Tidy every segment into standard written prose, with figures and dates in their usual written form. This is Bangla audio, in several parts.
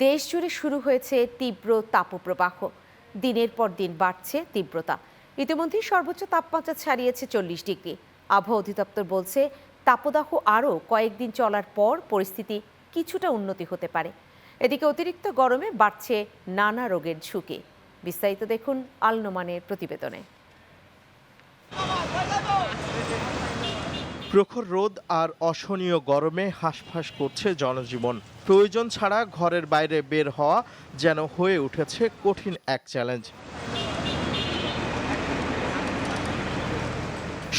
দেশ জুড়ে শুরু হয়েছে তীব্র তাপপ্রবাহ। দিনের পর দিন বাড়ছে তীব্রতা। ইতিমধ্যে সর্বোচ্চ তাপমাত্রা ছাড়িয়েছে 40 ডিগ্রি। আবহাওয়া অধিদপ্তর বলছে তাপদাহ আরও কয়েকদিন চলার পর পরিস্থিতি কিছুটা উন্নতি হতে পারে। এদিকে অতিরিক্ত গরমে বাড়ছে নানা রোগের ঝুঁকি। বিস্তারিত দেখুন আল নোমানের প্রতিবেদনে। প্রখর রোদ আর অসহনীয় গরমে হাঁসফাঁস করছে জনজীবন। প্রয়োজন ছাড়া ঘরের বাইরে বের হওয়া যেন হয়ে উঠেছে কঠিন এক চ্যালেঞ্জ।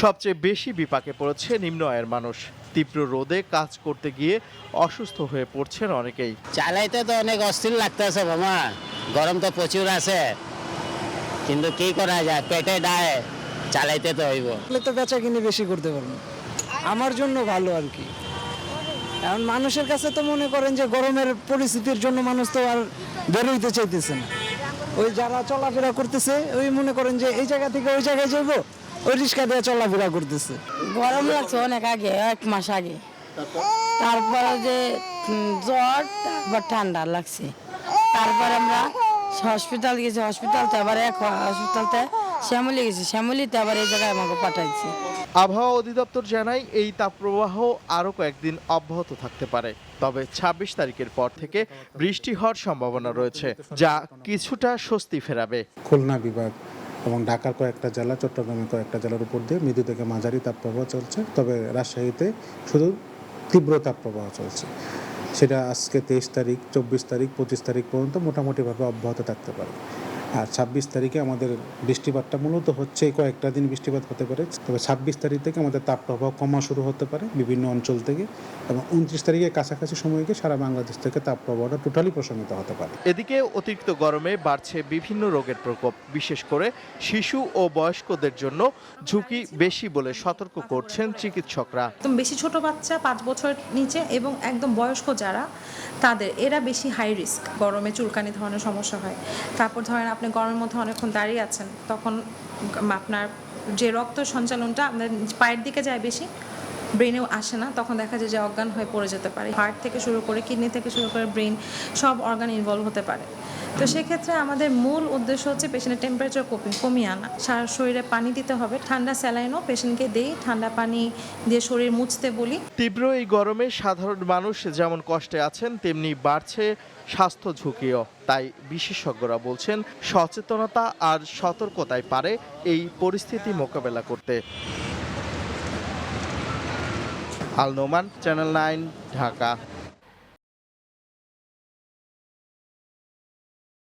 সবচেয়ে বেশি বিপাকে পড়েছে নিম্ন আয়ের মানুষ। তীব্র রোদে কাজ করতে গিয়ে অসুস্থ হয়ে পড়ছেন অনেকেই। চালাইতে তো অনেক অস্থির লাগতেছে মামা, গরম তো প্রচুর আছে, কিন্তু কি করা যায়, পেটে ডায় চালাইতে তো হইব। তো বেচা কিনে বেশি করতে পারবো, আমার জন্য ভালো আর কি। কারণ মানুষের কাছে তো মনে করেন যে গরমের পরিস্থিতির জন্য মানুষ তো আর বেরোইতে চাইতেছে না। ওই যারা চলাফেরা করতেছে ওই মনে করেন যে এই জায়গা থেকে ওই জায়গায় যাইবো, ওই রিক্সা দিয়ে চলাফেরা করতেছে। গরম লাগছে অনেক আগে, 1 মাস আগে। তারপরে যে জ্বর, তারপর ঠান্ডা লাগছে। তারপর আমরা হসপিটাল গেছি, হসপিটালতে আবার এক হসপিটালতে শ্যামলি গেছি, শ্যামলিতে আবার এই জায়গায় আমাকে পাঠাইছি। আবহাওয়া অধিদপ্তর জানায় এই তাপপ্রবাহ আরও কয়েকদিন অব্যাহত থাকতে পারে। তবে 26 তারিখের পর থেকে বৃষ্টি হওয়ার সম্ভাবনা রয়েছে, যা কিছুটা স্বস্তি ফেরাবে। খুলনা বিভাগ এবং ঢাকার কয়েকটা জেলা, চট্টগ্রামের কয়েকটা জেলার উপর দিয়ে মৃদু থেকে মাঝারি তাপপ্রবাহ চলছে। তবে রাজশাহীতে শুধু তীব্র তাপপ্রবাহ চলছে। সেটা আজকে 23 তারিখ, 24 তারিখ, 25 তারিখ পর্যন্ত মোটামুটিভাবে অব্যাহত থাকতে পারে। আর 26 তারিখে আমাদের বৃষ্টিপাতটা মূলত হচ্ছে, কয়েকটা দিন বৃষ্টিপাত হতে পারে। তবে 26 তারিখ থেকে আমাদের তাপপ্রবাহ কমা শুরু হতে পারে বিভিন্ন অঞ্চল থেকে, এবং 29 তারিখের কাছাকাছি সময়ে গিয়ে সারা বাংলাদেশ থেকে তাপপ্রবাহটা টোটালি প্রশমিত হতে পারে। এদিকে অতিরিক্ত গরমে বাড়ছে বিভিন্ন রোগের প্রকোপ। বিশেষ করে শিশু ও বয়স্কদের জন্য ঝুঁকি বেশি বলে সতর্ক করছেন চিকিৎসকরা। একদম বেশি ছোট বাচ্চা, 5 বছরের নিচে এবং একদম বয়স্ক যারা, এরা বেশি হাই রিস্ক। গরমে চুলকানি ধরনের সমস্যা হয়। তারপর ধরেন আপনি গরমের মধ্যে অনেকক্ষণ দাঁড়িয়ে আছেন, তখন আপনার যে রক্ত সঞ্চালনটা আপনার পায়ের দিকে যায় বেশি, ব্রেনেও আসে না, তখন দেখা যায় যে অজ্ঞান হয়ে পড়ে যেতে পারে। হার্ট থেকে শুরু করে কিডনি থেকে শুরু করে ব্রেন, সব অর্গান ইনভলভ হতে পারে। তো সেক্ষেত্রে আমাদের মূল উদ্দেশ্য হচ্ছে পেশেন্টের টেম্পারেচার কমিয়ে আনা। সারা শরীরে পানি দিতে হবে, ঠান্ডা স্যালাইনও পেশেন্টকে দেই, ঠান্ডা পানি দিয়ে শরীর মুছতে বলি। তীব্র এই গরমে সাধারণ মানুষ যেমন কষ্টে আছেন, তেমনি বাড়ছে স্বাস্থ্য ঝুঁকিও। তাই বিশেষজ্ঞরা বলছেন সচেতনতা আর সতর্কতায় পারে এই পরিস্থিতি মোকাবেলা করতে। আল নোমান, চ্যানেল 9, ঢাকা।